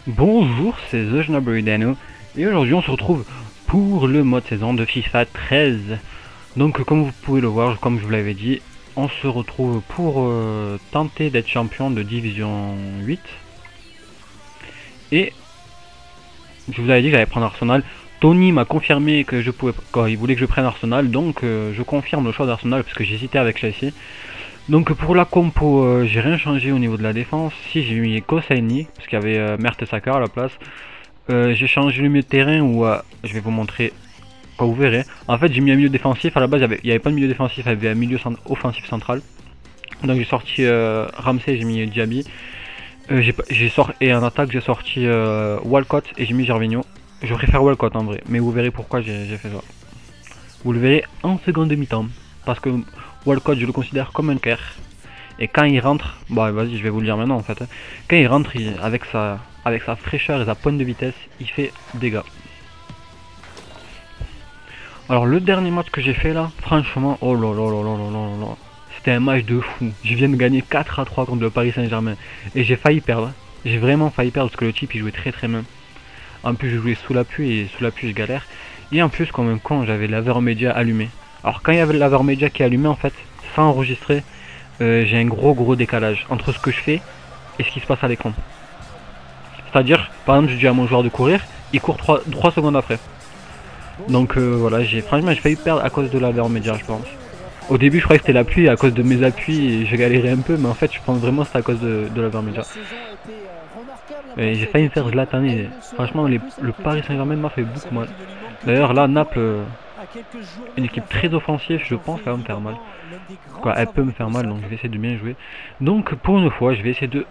Bonjour, c'est The Schnaburidano et aujourd'hui on se retrouve pour le mode saison de FIFA 13. Donc comme vous pouvez le voir, comme je vous l'avais dit, on se retrouve pour tenter d'être champion de division 8. Et je vous avais dit que j'allais prendre Arsenal. Tony m'a confirmé que je pouvais, quand il voulait que je prenne Arsenal, donc je confirme le choix d'Arsenal parce que j'hésitais avec Chelsea. Donc pour la compo, j'ai rien changé au niveau de la défense. Si j'ai mis Koscielny parce qu'il y avait Mertesacker à la place. J'ai changé le milieu de terrain où je vais vous montrer quand vous verrez. En fait j'ai mis un milieu défensif, à la base il n'y avait pas de milieu défensif, il y avait un milieu offensif central. Donc j'ai sorti Ramsey, j'ai mis Diaby. Et en attaque j'ai sorti Walcott et j'ai mis Gervinho. Je préfère Walcott en vrai, mais vous verrez pourquoi j'ai fait ça. Vous le verrez en seconde mi-temps. Parce que Walcott je le considère comme un cœur. Et quand il rentre, bah vas-y je vais vous le dire maintenant en fait. Quand il rentre avec sa fraîcheur et sa pointe de vitesse, il fait dégâts. Alors le dernier match que j'ai fait là, franchement, oh là là là là là là là, c'était un match de fou. Je viens de gagner 4-3 contre le Paris Saint-Germain. Et j'ai failli perdre. J'ai vraiment failli perdre parce que le type il jouait très très bien. En plus je jouais sous l'appui et sous l'appui je galère. Et en plus comme un con j'avais l'Avermedia allumé. Alors quand il y avait l'Avermedia qui est allumé en fait, sans enregistrer, j'ai un gros décalage entre ce que je fais et ce qui se passe à l'écran. C'est-à-dire, par exemple je dis à mon joueur de courir, il court 3 secondes après. Donc voilà, franchement j'ai failli perdre à cause de l'Avermedia je pense. Au début je croyais que c'était la pluie à cause de mes appuis et je galérais un peu, mais en fait je pense vraiment que c'était à cause de l'Avermedia. Et j'ai failli me faire Zlatan et franchement le Paris Saint-Germain m'a fait beaucoup mal. D'ailleurs là Naples, une équipe très offensive, je pense qu'elle va me faire mal. Quoi, elle peut me faire mal, donc je vais essayer de bien jouer. Donc pour une fois je vais essayer de...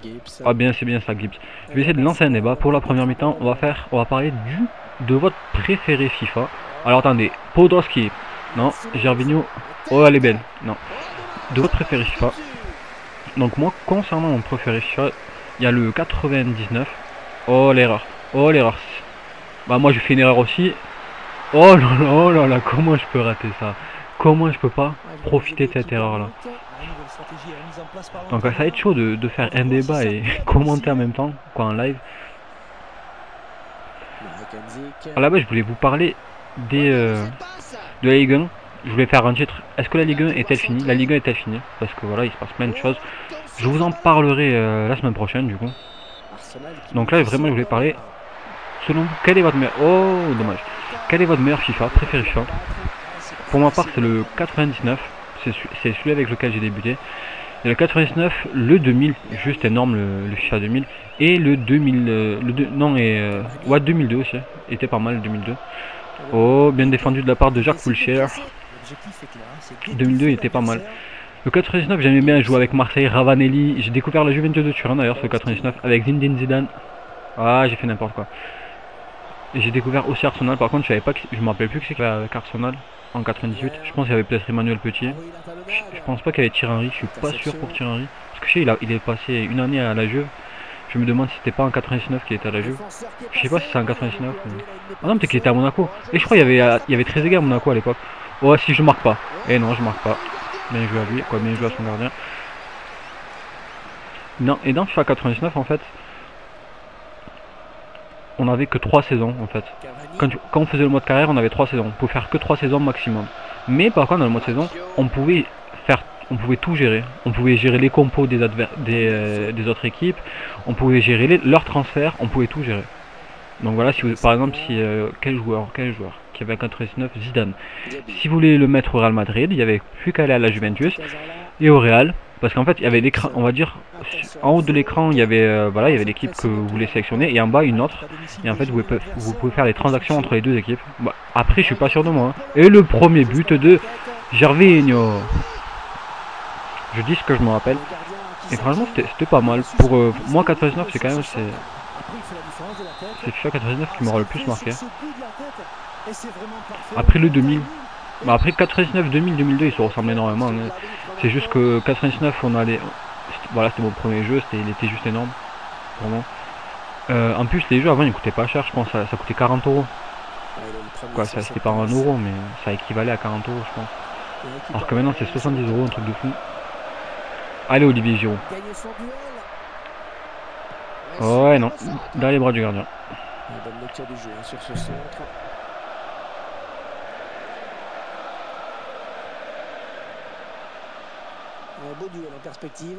Ah bien c'est bien ça Gibbs. Je vais essayer de lancer un débat. Pour la première mi-temps on va parler de votre préféré FIFA. Alors attendez, Podolski, non, Gervinho, oh elle est belle, non. De votre préféré FIFA. Donc moi concernant mon préféré FIFA, il y a le 99. Oh l'erreur, oh l'erreur. Bah moi je fais une erreur aussi. Oh là là, comment je peux rater ça? Comment je peux pas profiter de cette erreur là? Donc ça va être chaud de faire un débat et commenter en même temps, quoi, en live. À la base je voulais vous parler de la Ligue 1. Je voulais faire un titre. Est-ce que la Ligue 1 est-elle finie? La Ligue 1 est-elle finie? Parce que voilà, il se passe plein de choses. Je vous en parlerai la semaine prochaine du coup. Donc là vraiment je voulais parler. Selon vous, quel est votre meilleur... Oh dommage. Quel est votre meilleur FIFA, préféré FIFA? Pour ma part c'est le 99. C'est celui avec lequel j'ai débuté. Et le 99, le 2000, juste énorme le FIFA 2000. Et le 2000, ouais 2002 aussi, était pas mal le 2002. Oh, bien défendu de la part de Jacques Fulcher. 2002 il était pas mal. Le 99 j'aimais bien jouer avec Marseille, Ravanelli. J'ai découvert la Juventus de Turin d'ailleurs sur le 99 avec Zinedine Zidane. Ah j'ai fait n'importe quoi. Et j'ai découvert aussi Arsenal. Par contre je me rappelle plus que c'est avec Arsenal en 98. Je pense qu'il y avait peut-être Emmanuel Petit. Je pense pas qu'il y avait Thierry Henry. Je suis pas sûr pour Thierry Henry. Parce que je sais il est passé une année à la Juve. Je me demande si c'était pas en 99 qu'il était à la Juve. Je sais pas si c'est en 99 ou... Ah non peut-être qu'il était à Monaco. Et je crois qu'il y avait Trezeguet à Monaco à l'époque. Oh si je marque pas. Et non je marque pas. Bien joué à lui, quoi, bien joué à son gardien. Non, et dans FIFA 99 en fait, on avait que 3 saisons en fait. Quand on faisait le mode carrière, on avait 3 saisons. On pouvait faire que 3 saisons maximum. Mais par contre dans le mode saison, on pouvait tout gérer. On pouvait gérer les compos des autres équipes, on pouvait gérer leurs transferts, on pouvait tout gérer. Donc voilà, si vous, par exemple, si quel joueur qui avait un 99, Zidane. Si vous voulez le mettre au Real Madrid, il n'y avait plus qu'à aller à la Juventus et au Real, parce qu'en fait, il y avait l'écran, on va dire, en haut de l'écran, il y avait voilà, il y avait l'équipe que vous voulez sélectionner et en bas une autre. Et en fait, vous pouvez faire les transactions entre les deux équipes. Bah, après, je suis pas sûr de moi. Hein. Et le premier but de Gervinho. Je dis ce que je me rappelle. Et franchement, c'était pas mal. Pour moi, 99, c'est quand même c'est FIFA 99 qui m'aura le plus marqué. Après le 2000, bah après 99, 2000, 2002 ils se ressemblent énormément. Hein. C'est juste que 99 on a les... Voilà c'était mon premier jeu, il était juste énorme. Vraiment. En plus les jeux avant ils coûtaient pas cher, je pense ça coûtait 40 euros. Quoi ça c'était pas en euros mais ça équivalait à 40 euros je pense. Alors que maintenant c'est 70 euros, un truc de fou. Allez Olivier Giroud. Ouais, non. Dans les bras du gardien. Une bonne lecture du jeu sur ce centre. Un beau duel en perspective.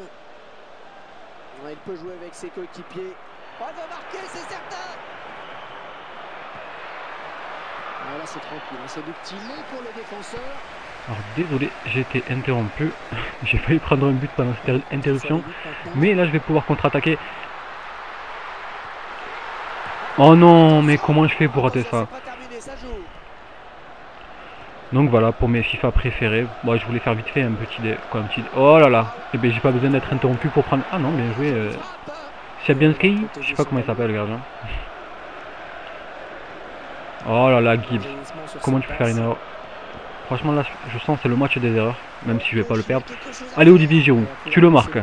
Il peut jouer avec ses coéquipiers. Oh, il va marquer, c'est certain. Là, c'est tranquille, c'est du petit long pour les défenseurs. Alors désolé, j'ai été interrompu. J'ai failli prendre un but pendant cette interruption. Mais là, je vais pouvoir contre-attaquer. Oh non, mais comment je fais pour rater ça? Donc voilà, pour mes FIFA préférés. Bon, je voulais faire vite fait un petit... Oh là là. Et bien, j'ai pas besoin d'être interrompu pour prendre... Ah non, bien joué. Siabianski, je sais pas comment il s'appelle le gardien. Oh là là, Gibbs. Comment tu peux faire une erreur? Franchement là, je sens que c'est le match des erreurs, même si je vais pas le perdre. Allez Olivier Giroud, tu le marques.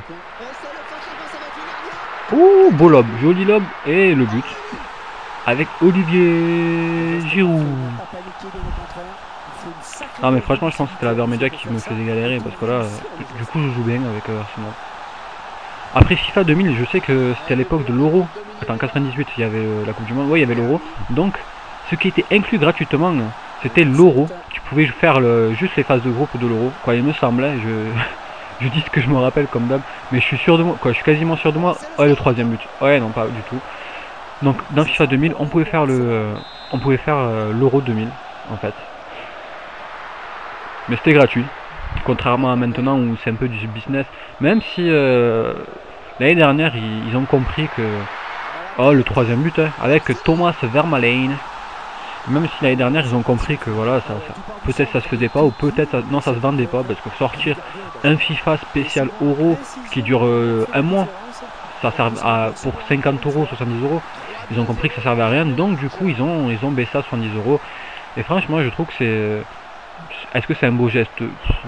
Ouh, beau lob, joli lob, et le but. Avec Olivier Giroud. Ah mais franchement je pense que c'était la Vermedia qui me faisait galérer, parce que là, du coup je joue bien avec Arsenal. Après FIFA 2000, je sais que c'était à l'époque de l'Euro. Attends, en 98, il y avait la Coupe du Monde, ouais il y avait l'Euro. Donc, ce qui était inclus gratuitement, c'était l'Euro. Tu pouvais faire juste les phases de groupe de l'Euro. Quoi, il me semblait, je dis ce que je me rappelle comme d'hab. Mais je suis sûr de moi, quoi, je suis quasiment sûr de moi. Ouais, le troisième but. Ouais, non, pas du tout. Donc, dans FIFA 2000, on pouvait faire l'Euro 2000, en fait. Mais c'était gratuit. Contrairement à maintenant où c'est un peu du business. Même si l'année dernière, ils ont compris que... Oh, le troisième but, hein, avec Thomas Vermaelen. Même si l'année dernière, ils ont compris que voilà, peut-être ça se faisait pas, ou peut-être non, ça se vendait pas, parce que sortir un FIFA spécial Euro qui dure un mois, ça sert pour 50 euros, 70 euros. Ils ont compris que ça servait à rien, donc du coup, ils ont baissé à 70 euros. Et franchement, je trouve que c'est... Est-ce que c'est un beau geste?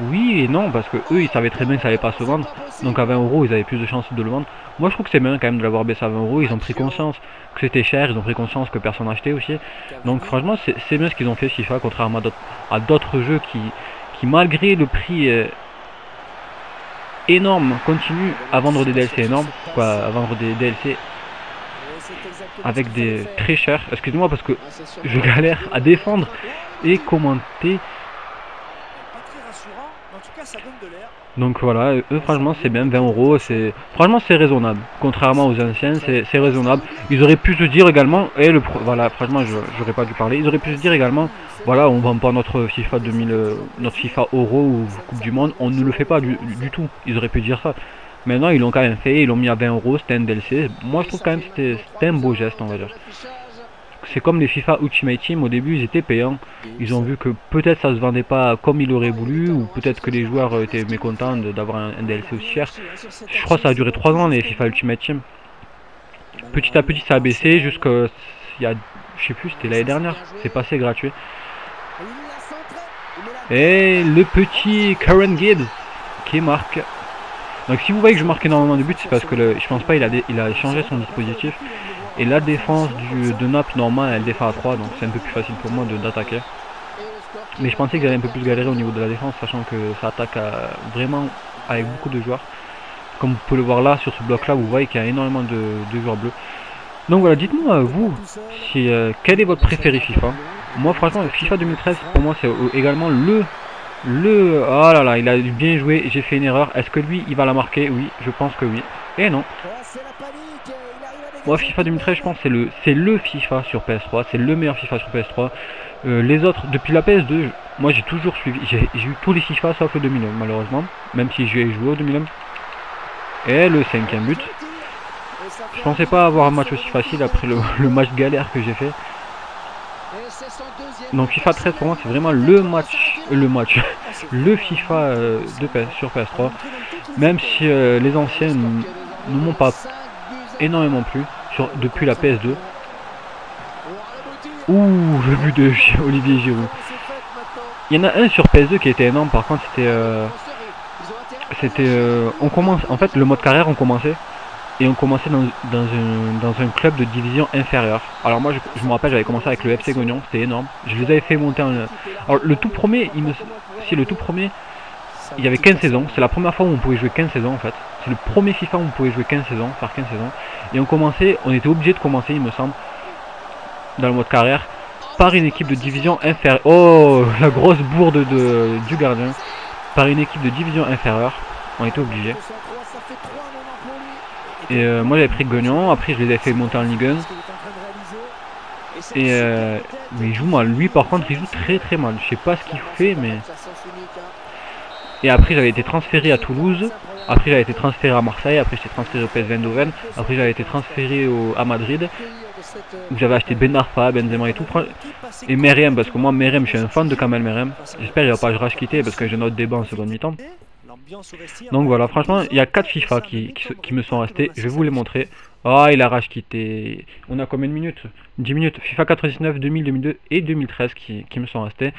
Oui et non, parce que eux ils savaient très bien que ça allait pas se vendre. Donc à 20 euros ils avaient plus de chances de le vendre. Moi je trouve que c'est bien quand même de l'avoir baissé à 20 euros. Ils ont pris conscience que c'était cher, ils ont pris conscience que personne n'achetait aussi. Donc franchement c'est bien ce qu'ils ont fait FIFA, contrairement à d'autres jeux qui malgré le prix énorme continuent à vendre des DLC énormes. Quoi, à vendre des DLC avec des très chers. Excusez-moi parce que je galère à défendre et commenter. Donc voilà, eux franchement c'est bien, 20 euros, franchement c'est raisonnable. Contrairement aux anciens, c'est raisonnable. Ils auraient pu se dire également, voilà, franchement j'aurais pas dû parler, ils auraient pu se dire également, voilà, on vend pas notre FIFA 2000, notre FIFA Euro ou Coupe du Monde, on ne le fait pas du tout. Ils auraient pu dire ça. Maintenant ils l'ont quand même fait, ils l'ont mis à 20 euros, c'était un DLC. Moi je trouve quand même que c'était un beau geste, on va dire. C'est comme les FIFA Ultimate Team, au début ils étaient payants. Ils ont vu que peut-être ça se vendait pas comme ils auraient voulu, ou peut-être que les joueurs étaient mécontents d'avoir un DLC aussi cher. Je crois que ça a duré 3 ans les FIFA Ultimate Team. Petit à petit ça a baissé jusqu'à... Je sais plus, c'était l'année dernière. C'est passé gratuit. Et le petit Karen Gibbs qui marque. Donc si vous voyez que je marque énormément de buts, c'est parce que je pense pas il a changé son dispositif. Et la défense de Naples, normalement, elle défend à 3, donc c'est un peu plus facile pour moi d'attaquer. Mais je pensais que j'allais un peu plus galérer au niveau de la défense, sachant que ça attaque vraiment avec beaucoup de joueurs. Comme vous pouvez le voir là, sur ce bloc-là, vous voyez qu'il y a énormément de joueurs bleus. Donc voilà, dites-moi, vous, quel est votre préféré FIFA? Moi, franchement, FIFA 2013, pour moi, c'est également oh là là, il a bien joué, j'ai fait une erreur. Est-ce que lui, il va la marquer? Oui, je pense que oui. Et non. Moi FIFA 2013 je pense que c'est le FIFA sur PS3, c'est le meilleur FIFA sur PS3. Les autres, depuis la PS2, moi j'ai toujours suivi, j'ai eu tous les FIFA sauf le 2001 malheureusement, même si j'ai joué au 2001. Et le 5e but. Je pensais pas avoir un match aussi facile après le match galère que j'ai fait. Donc FIFA 13 pour moi c'est vraiment le FIFA sur PS3. Même si les anciens ne m'ont pas énormément plu depuis la PS2. Ouh, le but de Olivier Giroud. Il y en a un sur PS2 qui était énorme, par contre on commence, en fait le mode carrière on commençait, et on commençait dans un club de division inférieure. Alors moi je me rappelle, j'avais commencé avec le FC Gognon, c'était énorme. Je les avais fait monter en... Alors le tout premier, il y avait 15 saisons, c'est la première fois où on pouvait jouer 15 saisons en fait. C'est le premier FIFA où on pouvait jouer 15 saisons, faire 15 saisons. Et on était obligé de commencer, il me semble, dans le mode carrière, par une équipe de division inférieure. Oh, la grosse bourde du gardien. Par une équipe de division inférieure. On était obligé. Et moi j'avais pris Guignon, après je les avais fait monter en Ligue 1. Et mais il joue mal. Lui par contre il joue très très mal. Je sais pas ce qu'il fait mais. Et après j'avais été transféré à Toulouse. Après j'avais été transféré à Marseille. Après j'étais transféré au PSV Eindhoven. Après j'avais été transféré à Madrid. Où j'avais acheté Ben Arfa, Benzema et tout. Et Meriem, parce que moi Meriem je suis un fan de Kamel Meriem. J'espère qu'il va pas rage quitter parce que j'ai notre débat en seconde mi-temps. Donc voilà, franchement, il y a 4 FIFA qui me sont restés. Je vais vous les montrer. Ah, il a rage quitté. On a combien de minutes? 10 minutes. FIFA 99, 2000, 2002 et 2013 qui me sont restés.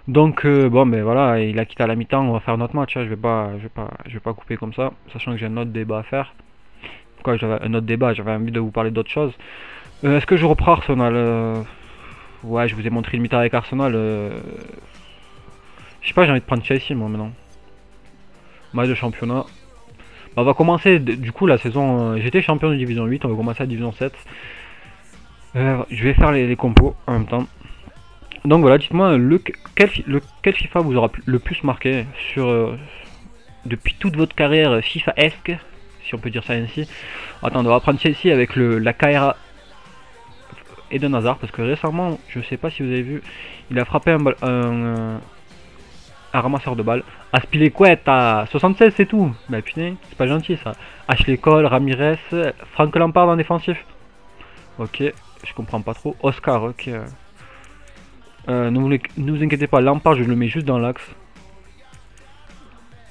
Donc bon, ben voilà, il a quitté à la mi-temps. On va faire notre match. Hein. Je vais pas couper comme ça, sachant que j'ai un autre débat à faire. Quoi, j'avais un autre débat. J'avais envie de vous parler d'autre chose. Est-ce que je reprends Arsenal? Ouais, je vous ai montré le mi-temps avec Arsenal. Je sais pas, j'ai envie de prendre Chelsea moi maintenant. Match de championnat. On va commencer du coup la saison. J'étais champion de division 8, on va commencer à division 7. Je vais faire les compos en même temps. Donc voilà, dites-moi quel FIFA vous aura le plus marqué sur depuis toute votre carrière FIFA-esque, si on peut dire ça ainsi. Attends, on va prendre Chelsea avec la KRA Eden Hazard, parce que récemment, je sais pas si vous avez vu, il a frappé un ramasseur de balles. Aspilicueta, 76 c'est tout. Bah putain, c'est pas gentil ça. Ashley Cole, Ramirez, Frank Lampard en défensif. Ok, je comprends pas trop. Oscar, ok. Ne vous inquiétez pas, Lampard je le mets juste dans l'axe.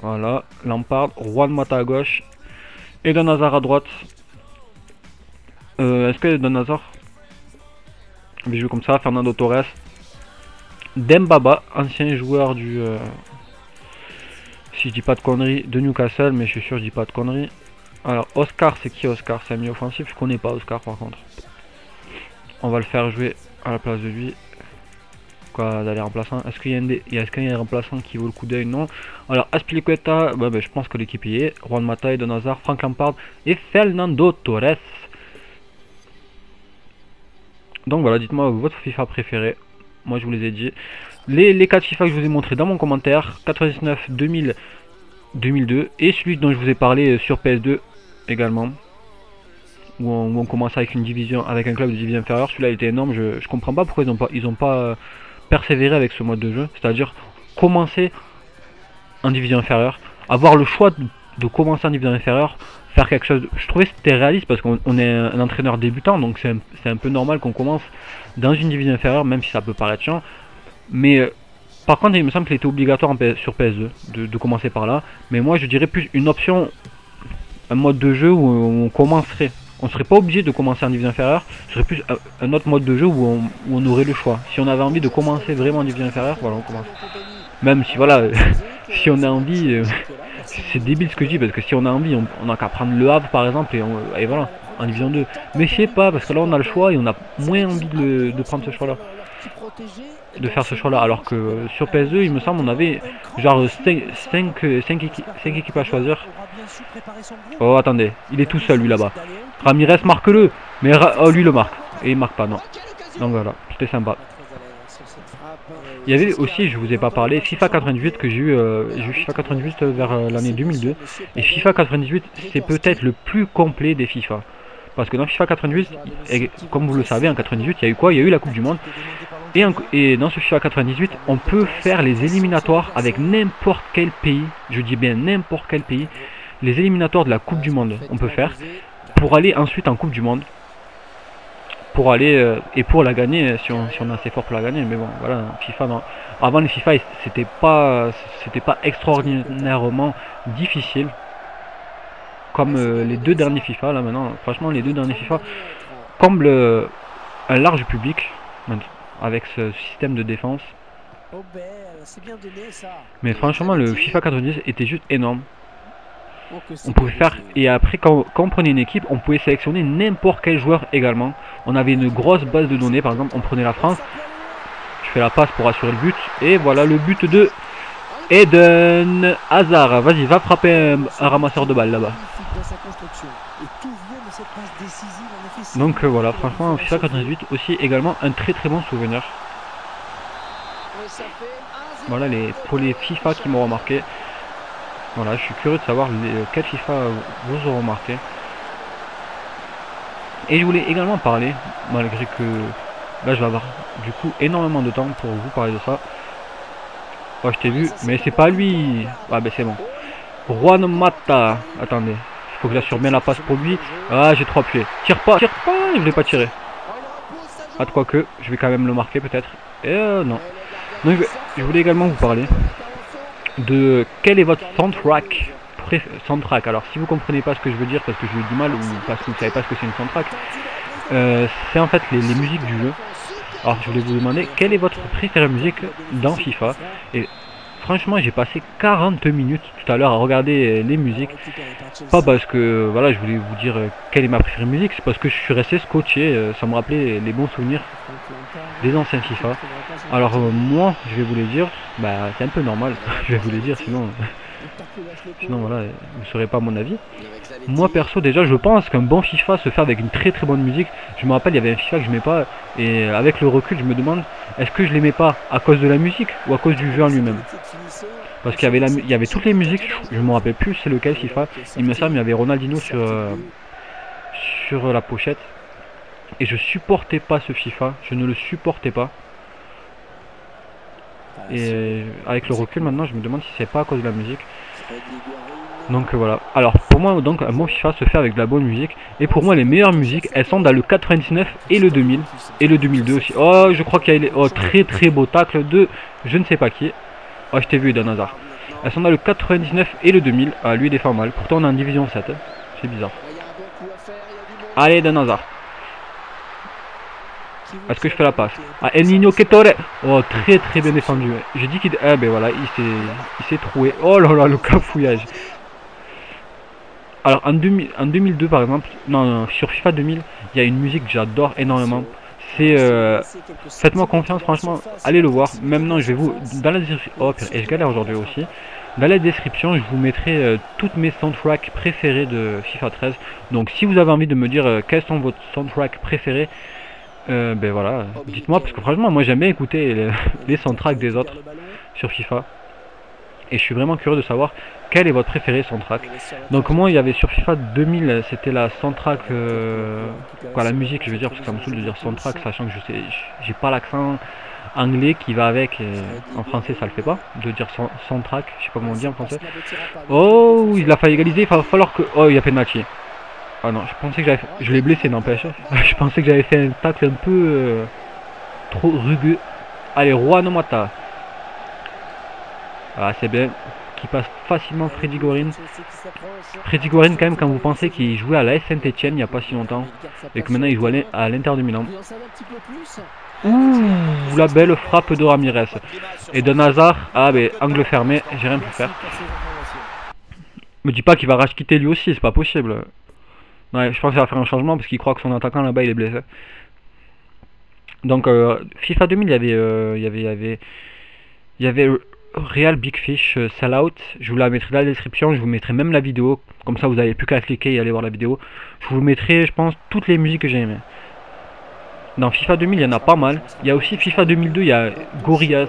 Voilà, Lampard, Juan Mata à gauche. Eden Hazard à droite. Est-ce que Eden Hazard je joue comme ça, Fernando Torres. Dembaba, ancien joueur du... si je dis pas de conneries, de Newcastle, mais je suis sûr que je dis pas de conneries. Alors, Oscar, c'est qui Oscar? C'est un milieu offensif, je connais pas Oscar par contre. On va le faire jouer à la place de lui. Quoi, d'aller remplaçant? Est-ce qu'il y a un remplaçant qui vaut le coup d'œil? Non. Alors, Aspilicueta, bah, je pense que l'équipe y est. Juan Mata, Eden Hazard, Frank Lampard et Fernando Torres. Donc voilà, dites-moi votre FIFA préféré. Moi je vous les ai dit. Les 4 FIFA que je vous ai montré dans mon commentaire, 99, 2000, 2002 et celui dont je vous ai parlé sur PS2 également. Où on commence avec une division, avec un club de division inférieure. Celui-là était énorme, je comprends pas pourquoi ils ont pas persévéré avec ce mode de jeu. C'est-à-dire commencer en division inférieure, avoir le choix de commencer en division inférieure, faire quelque chose. Je trouvais que c'était réaliste parce qu'on est un entraîneur débutant, donc c'est un peu normal qu'on commence dans une division inférieure, même si ça peut paraître chiant. Mais par contre, il me semble qu'il était obligatoire sur PS2 de commencer par là. Mais moi, je dirais plus une option, un mode de jeu où on commencerait. On serait pas obligé de commencer en division inférieure. Ce serait plus un autre mode de jeu où on aurait le choix. Si on avait envie de commencer vraiment en division inférieure, voilà, on commence. Même si voilà, si on a envie, c'est débile ce que je dis parce que si on a envie, on n'a qu'à prendre le Havre par exemple et voilà, en division 2. Mais je sais pas, parce que là on a le choix et on a moins envie de prendre ce choix là. De faire ce choix là, alors que sur PS2 il me semble on avait genre 5 équipes à choisir. Oh attendez, il est tout seul lui là-bas. Ramirez marque-le, mais oh lui le marque, et il marque pas, non. Donc voilà, c'était sympa. Il y avait aussi, je vous ai pas parlé, FIFA 98 que j'ai eu FIFA 98 vers l'année 2002. Et FIFA 98 c'est peut-être le plus complet des FIFA. Parce que dans FIFA 98, et comme vous le savez, en 98 il y a eu quoi? Il y a eu la Coupe du Monde. Et dans ce FIFA 98, on peut faire les éliminatoires avec n'importe quel pays. Je dis bien n'importe quel pays. Les éliminatoires de la Coupe du Monde, on peut faire. Pour aller ensuite en Coupe du Monde. Pour aller et pour la gagner si on est assez fort pour la gagner. Mais bon, voilà, FIFA, non. Avant les FIFA, c'était pas extraordinairement difficile. Comme les deux derniers FIFA, là maintenant. Franchement, les deux derniers FIFA comblent un large public. Avec ce système de défense. Mais franchement le FIFA 90 était juste énorme. On pouvait faire, et après quand on prenait une équipe, on pouvait sélectionner n'importe quel joueur également. On avait une grosse base de données, par exemple on prenait la France. Je fais la passe pour assurer le but, et voilà le but de Eden Hazard, vas-y, va frapper un ramasseur de balles là-bas. Donc voilà, franchement, FIFA 98 aussi également un très très bon souvenir. Voilà pour les FIFA qui m'ont remarqué. Voilà, je suis curieux de savoir quel FIFA vous auront marqué. Et je voulais également parler, malgré que là je vais avoir du coup énormément de temps pour vous parler de ça. Oh, je t'ai vu, mais c'est pas lui. Ah ben c'est bon. Juan Mata. Attendez, il faut que j'assure bien la passe pour lui. Ah, j'ai trop appuyé. Tire pas, je voulais pas tirer. Ah, de quoi que, je vais quand même le marquer peut-être. Et non. Donc je voulais également vous parler de quel est votre soundtrack. Alors si vous comprenez pas ce que je veux dire parce que j'ai eu du mal ou parce que vous savez pas ce que c'est une soundtrack, c'est en fait les musiques du jeu. Alors je voulais vous demander quelle est votre préférée musique dans FIFA. Et franchement j'ai passé 40 minutes tout à l'heure à regarder les musiques. Pas parce que voilà je voulais vous dire quelle est ma préférée musique, c'est parce que je suis resté scotché, ça me rappelait les bons souvenirs des anciens FIFA. Alors moi je vais vous les dire, bah c'est un peu normal, je vais vous les dire sinon voilà vous ne saurez pas mon avis. Moi perso déjà je pense qu'un bon FIFA se fait avec une très très bonne musique. Je me rappelle il y avait un FIFA que je n'aimais pas et avec le recul je me demande est-ce que je l'aimais pas à cause de la musique ou à cause du jeu en lui-même. Parce qu'il y avait toutes les musiques, je me rappelle plus c'est lequel FIFA. Il me semble il y avait Ronaldinho sur la pochette. Et je supportais pas ce FIFA, je ne le supportais pas. Et avec le recul maintenant je me demande si c'est pas à cause de la musique. Donc voilà, alors pour moi donc un bon FIFA se fait avec de la bonne musique. Et pour moi les meilleures musiques elles sont dans le 99 et le 2000. Et le 2002 aussi. Oh je crois qu'il y a les très très beau tacle de je ne sais pas qui. Oh je t'ai vu Eden Hazard. Elles sont dans le 99 et le 2000. Ah lui il défend mal, pourtant on est en division 7. C'est bizarre. Allez Eden Hazard. Est-ce que je fais la passe? Ah, El Niño Ketore. Oh, très très bien défendu. J'ai dit qu'il... Ah ben voilà, il s'est troué. Oh là là, le cafouillage. Alors en 2002 par exemple, non, sur FIFA 2000, il y a une musique que j'adore énormément. C'est... Faites-moi confiance, franchement, allez le voir. Maintenant, je vais vous... Dans la description... Oh, et je galère aujourd'hui aussi. Dans la description, je vous mettrai toutes mes soundtracks préférés de FIFA 13. Donc si vous avez envie de me dire quels sont vos soundtracks préférés, ben voilà, dites-moi parce que franchement moi j'aime bien écouter les soundtracks des autres sur FIFA et je suis vraiment curieux de savoir quel est votre préféré soundtrack. Donc moi il y avait sur FIFA 2000 c'était la soundtrack quoi, la musique je veux dire parce que ça me saoule de dire soundtrack sachant que je sais j'ai pas l'accent anglais qui va avec et en français ça le fait pas de dire soundtrack, je sais pas comment on dit en français. Oh il a failli égaliser, il va falloir que... Oh il y a penalty. Ah non, je pensais que j'avais fait... Je l'ai blessé, n'empêche. Je pensais que j'avais fait un tacle un peu trop rugueux. Allez, Juan Mata. Ah, c'est bien. Qui passe facilement Freddy Guarín. Freddy Guarín, quand même, quand vous pensez qu'il jouait à la S Saint-Etienne il n'y a pas si longtemps. Et que maintenant il joue à l'Inter de Milan. Ouh, la belle frappe de Ramirez. Et de Hazard. Ah, ben, angle fermé, j'ai rien pu faire. Me dis pas qu'il va rage quitter lui aussi, c'est pas possible. Ouais, je pense qu'il va faire un changement parce qu'il croit que son attaquant là-bas il est blessé. Donc FIFA 2000 il y avait Real Big Fish Sellout. Je vous la mettrai dans la description, je vous mettrai même la vidéo. Comme ça vous n'avez plus qu'à cliquer et aller voir la vidéo. Je vous mettrai je pense toutes les musiques que j'ai aimées. Dans FIFA 2000 il y en a pas mal. Il y a aussi FIFA 2002, il y a Gorillaz.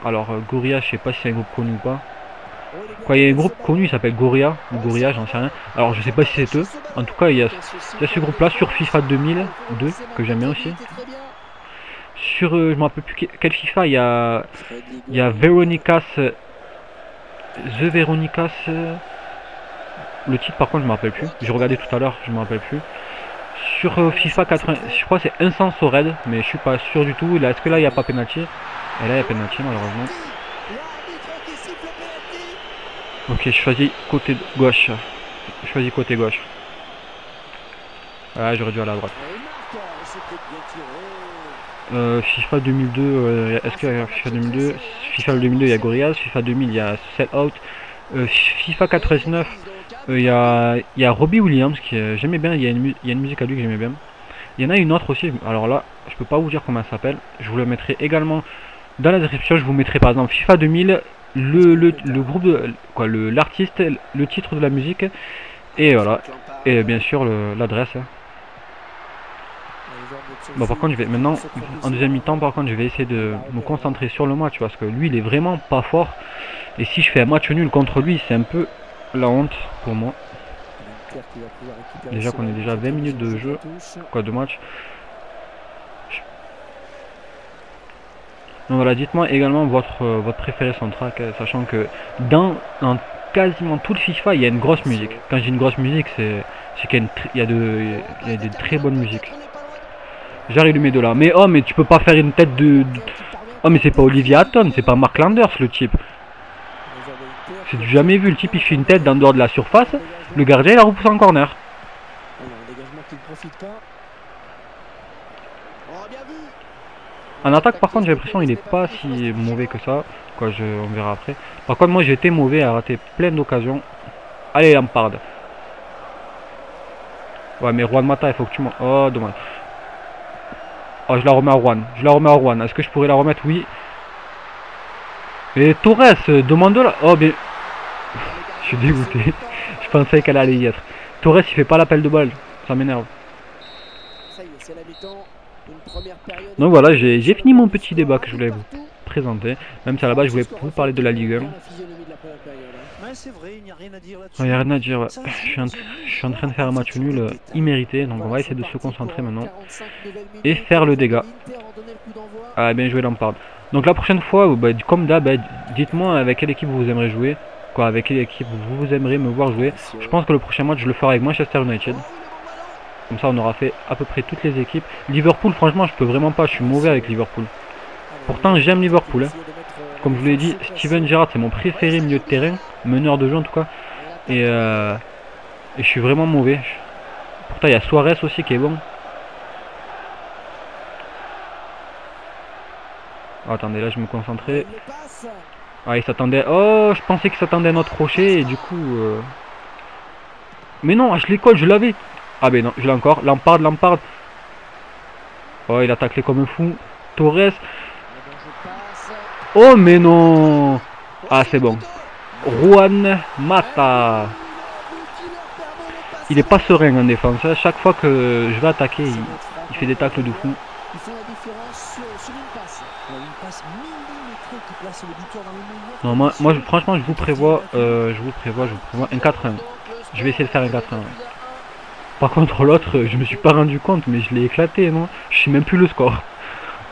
Alors Gorillaz je sais pas si c'est un groupe connu ou pas. Quoi, il y a un groupe connu, il s'appelle Gorilla, ou Gorilla, j'en sais rien. Alors je sais pas si c'est eux. En tout cas, il y a ce groupe là sur FIFA 2002, que j'aime bien aussi. Sur, je me rappelle plus quel FIFA, il y a Veronicas, The Veronicas. Le titre par contre je me rappelle plus. J'ai regardé tout à l'heure, je me rappelle plus. Sur FIFA 80, je crois que c'est Incenso Red, mais je suis pas sûr du tout. Est-ce que là il n'y a pas penalty? Et là il y a penalty malheureusement. Ok, je choisis côté gauche. Je choisis côté gauche. Ah, j'aurais dû aller à droite. FIFA 2002, est-ce qu'il y a FIFA 2002? FIFA 2002, il y a Gorillaz. FIFA 2000, il y a Sellout. FIFA 99, il y a Robbie Williams qui j'aimais bien. Il y a une musique à lui que j'aimais bien. Il y en a une autre aussi. Alors là, je peux pas vous dire comment elle s'appelle. Je vous la mettrai également dans la description. Je vous mettrai par exemple FIFA 2000. le groupe de quoi, l'artiste, le titre de la musique et voilà. Et bien sûr l'adresse. Bon, par contre, je vais maintenant en deuxième mi-temps, par contre, je vais essayer de me concentrer sur le match parce que lui, il est vraiment pas fort. Et si je fais un match nul contre lui, c'est un peu la honte pour moi. Déjà qu'on est déjà à 20 minutes de jeu, quoi, de match. Donc voilà, dites-moi également votre préféré soundtrack, sachant que dans quasiment tout le FIFA, il y a une grosse musique. Quand je dis une grosse musique, c'est qu'il y a des très bonnes musiques. J'arrive lui met de là. Mais oh, mais tu peux pas faire une tête de... Oh, mais c'est pas Olivier Hatton, c'est pas Mark Landers le type. J'ai jamais vu, le type il fait une tête dans dehors de la surface, le gardien il la repousse en corner. En attaque par contre j'ai l'impression qu'il est pas si mauvais que ça. Quoi, on verra après. Par contre moi j'ai été mauvais à rater plein d'occasions. Allez Lampard. Ouais mais Juan Mata il faut que tu m'en... Oh dommage. Oh je la remets à Juan. Je la remets à Juan. Est-ce que je pourrais la remettre? Oui. Et Torres, demande-la. Oh bien... Je suis dégoûté. Je pensais qu'elle allait y être. Torres il fait pas l'appel de balle. Ça m'énerve. Donc voilà, j'ai fini mon petit débat que je voulais vous présenter. Même si à la base je voulais vous parler de la Ligue 1. Il n'y a rien à dire. Ouais. Je suis en train de faire un match nul immérité. Donc on va essayer de se concentrer maintenant. Et faire le dégât. Ah bien joué Lampard. Donc la prochaine fois, bah, comme d'hab, dites-moi avec quelle équipe vous aimeriez jouer. Quoi, avec quelle équipe vous aimeriez me voir jouer. Je pense que le prochain match je le ferai avec Manchester United. Comme ça on aura fait à peu près toutes les équipes. Liverpool franchement je peux vraiment pas, je suis mauvais avec Liverpool. Pourtant j'aime Liverpool. Hein. Comme je vous l'ai dit, Steven Gerrard c'est mon préféré milieu de terrain. Meneur de jeu en tout cas. Et je suis vraiment mauvais. Pourtant il y a Suarez aussi qui est bon. Oh, attendez là je me concentrais. Ah il s'attendait. Oh je pensais qu'il s'attendait à notre crochet et du coup... Mais non je l'école je l'avais. Ah ben non, je l'ai encore. Lampard. Oh, il a taclé comme un fou. Torres. Oh, mais non. Ah, c'est bon. Juan Mata. Il est pas serein en défense. Chaque fois que je vais attaquer, il fait des tacles de fou. Non, moi franchement, je vous prévois un 4-1. Je vais essayer de faire un 4-1. Par contre l'autre, je me suis pas rendu compte, mais je l'ai éclaté, non? Je sais même plus le score.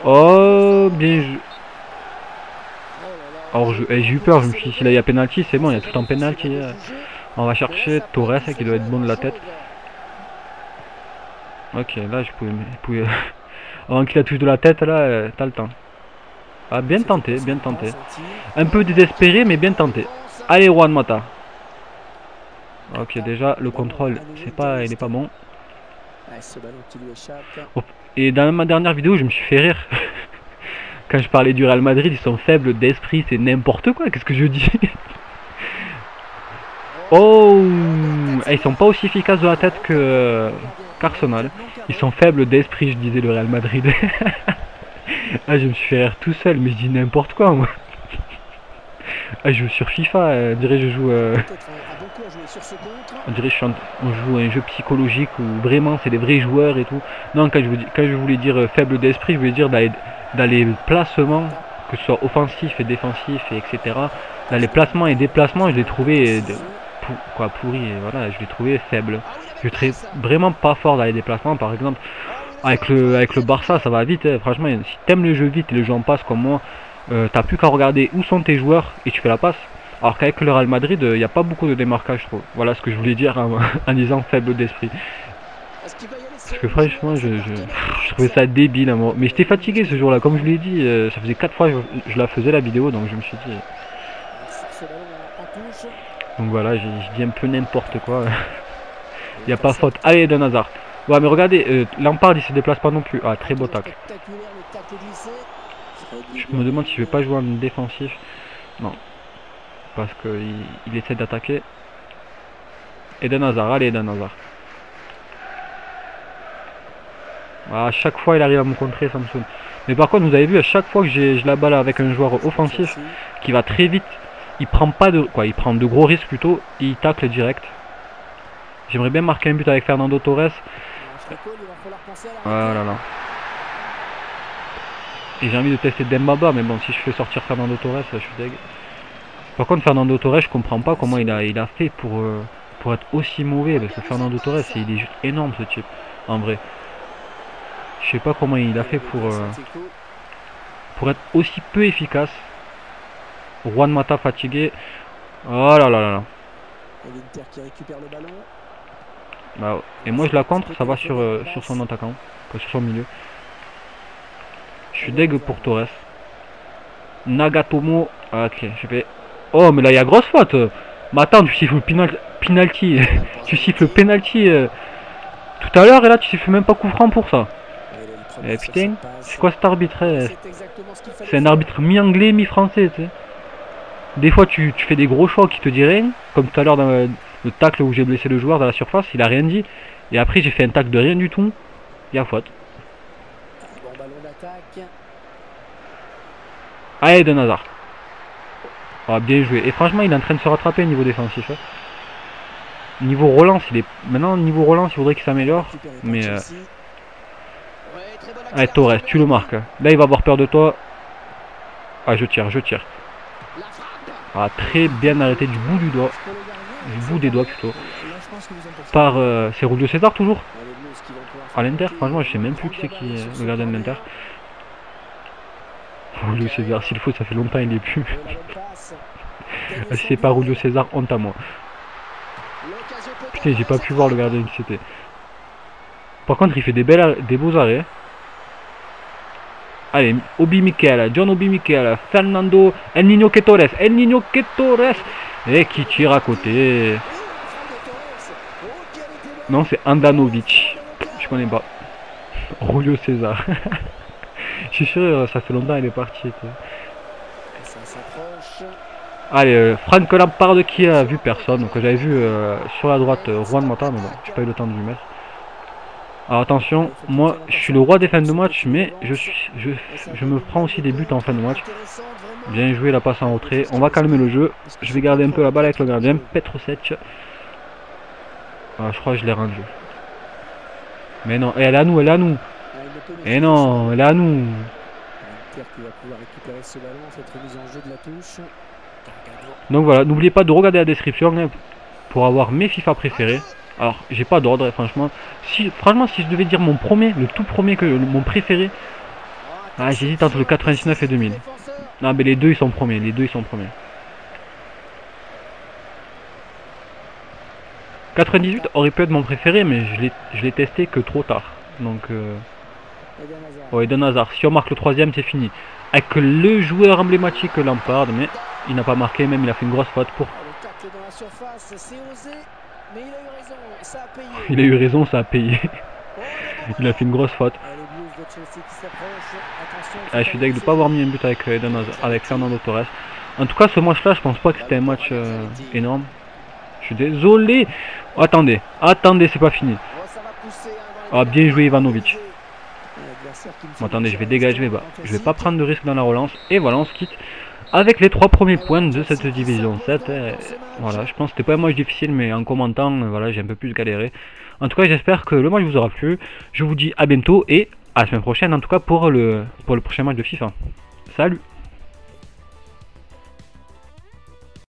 Oh, bien joué. Alors j'ai eu peur, je me suis dit, s'il y a penalty, c'est bon, il y a tout le temps penalty. On va chercher Torres qui doit être bon de la tête. Ok, là je pouvais... Avant qu'il la touche de la tête, là, t'as le temps. Ah, bien tenté, bien tenté. Un peu désespéré, mais bien tenté. Allez, Juan Mata. Ok, déjà le contrôle, il est pas bon. Oh, et dans ma dernière vidéo, je me suis fait rire. Quand je parlais du Real Madrid, ils sont faibles d'esprit, c'est n'importe quoi. Qu'est-ce que je dis? Oh, ils sont pas aussi efficaces de la tête que qu'Arsenal. Ils sont faibles d'esprit, je disais le Real Madrid. Ah, je me suis fait rire tout seul, mais je dis n'importe quoi moi. Ah, je joue sur FIFA, on dirait je joue. On dirait on joue à un jeu psychologique où vraiment c'est des vrais joueurs et tout. Non, quand je voulais dire faible d'esprit, je voulais dire dans les placements, que ce soit offensif et défensif et etc. Dans les placements et déplacements, je l'ai trouvé pourri. Et voilà, je l'ai trouvé faible. Je l'ai vraiment pas fort dans les déplacements, par exemple. Avec le Barça, ça va vite. Hein. Franchement, si t'aimes le jeu vite et le jeu en passe comme moi, t'as plus qu'à regarder où sont tes joueurs et tu fais la passe. Alors qu'avec le Real Madrid, il n'y a pas beaucoup de démarquage, je trouve. Voilà ce que je voulais dire en disant faible d'esprit. Parce que franchement, je trouvais ça débile. Hein, mais j'étais fatigué ce jour-là. Comme je l'ai dit, ça faisait 4 fois que je la faisais la vidéo, donc je me suis dit... Donc voilà, j'ai dit un peu n'importe quoi. Il n'y a pas faute. Allez, Eden Hazard. Ouais, mais regardez, Lampard il se déplace pas non plus. Ah, très beau tacle. Je me demande si je vais pas jouer en défensif. Non. Parce qu'il essaie d'attaquer. Eden Hazard, allez Eden Hazard. À chaque fois il arrive à me contrer, ça me saoule. Mais par contre vous avez vu, à chaque fois que j'ai la balle avec un joueur offensif qui va très vite, il prend pas de quoi, il prend de gros risques plutôt, et il tacle direct. J'aimerais bien marquer un but avec Fernando Torres. Ah là là. Et j'ai envie de tester Dembaba, mais bon, si je fais sortir Fernando Torres, je suis deg. Par contre, Fernando Torres, je comprends pas comment il a fait pour être aussi mauvais, parce que Fernando Torres, il est juste énorme ce type, en vrai. Je sais pas comment il a fait pour être aussi peu efficace. Juan Mata fatigué. Oh là là là là. Bah, et moi je la contre, ça va sur son attaquant, sur son milieu. Je suis deg pour Torres. Nagatomo. Ah, ok, je fais. Oh, mais là il y a grosse faute. Mais attends, tu siffles le penalty. Tu siffles le penalty tout à l'heure et là tu siffles même pas coup franc pour ça. Eh putain, c'est quoi cet arbitre? C'est un arbitre mi-anglais, mi-français, tu sais. Des fois tu fais des gros choix qui te disent rien, comme tout à l'heure dans le tacle où j'ai blessé le joueur dans la surface, il a rien dit. Et après j'ai fait un tacle de rien du tout, il y a faute. Allez, Eden Hazard. Ah, bien joué. Et franchement il est en train de se rattraper au niveau défensif. Hein. Niveau relance, maintenant niveau relance il faudrait qu'il s'améliore. Mais allez Torres, tu le marques. Là il va avoir peur de toi. Ah je tire. Ah, très bien arrêté du bout du doigt. Du bout des doigts plutôt. Par c'est Julio César toujours. À l'Inter, franchement je sais même plus qui c'est qui est le gardien de l'Inter. Julio César, s'il faut, ça fait longtemps il est plus. Si c'est pas Julio César, honte à moi. Putain, j'ai pas pu voir le gardien qui c'était. Par contre il fait des beaux arrêts. Allez, John Obi Mikel, Fernando, El Niño Torres, et qui tire à côté. Non, c'est Andanovic. Je connais pas. Julio César. Je suis sûr, ça fait longtemps il est parti. Allez, Frank Lampard qui a vu personne. Donc j'avais vu sur la droite Juan Mata, mais bon, j'ai pas eu le temps de lui mettre. Alors attention, moi je suis le roi des fins de match, mais je me prends aussi des buts en fin de match. Bien joué la passe en retrait. On va calmer le jeu. Je vais garder un peu la balle avec le gardien. Petrosec. Ah, je crois que je l'ai rendu. Mais non, elle est à nous, elle est à nous. Et non, elle est à nous. Donc voilà, n'oubliez pas de regarder la description pour avoir mes FIFA préférés. Alors, j'ai pas d'ordre, franchement. Franchement, si je devais dire mon premier, le tout premier, mon préféré, ah, j'hésite entre le 99 et 2000. Non, mais les deux, ils sont premiers. 98 aurait pu être mon préféré, mais je l'ai testé que trop tard. Donc, ouais, Eden Hazard. Si on marque le troisième, c'est fini. Avec le joueur emblématique Lampard, mais il n'a pas marqué, même il a fait une grosse faute pour. Il a eu raison, ça a payé. Il a fait une grosse faute. Ah, je suis deg de ne pas avoir mis un but avec avec Fernando Torres. En tout cas, ce match-là, je pense pas que c'était un match énorme. Je suis désolé. Oh, attendez, c'est pas fini. Ah, bien joué Ivanovic. Bon, attendez, je vais dégager. Je vais pas prendre de risque dans la relance. Et voilà, on se quitte avec les 3 premiers points de cette division 7. Voilà, je pense que c'était pas un match difficile, mais en commentant, voilà, j'ai un peu plus galéré. En tout cas, j'espère que le match vous aura plu. Je vous dis à bientôt et à la semaine prochaine, en tout cas pour le prochain match de FIFA. Salut!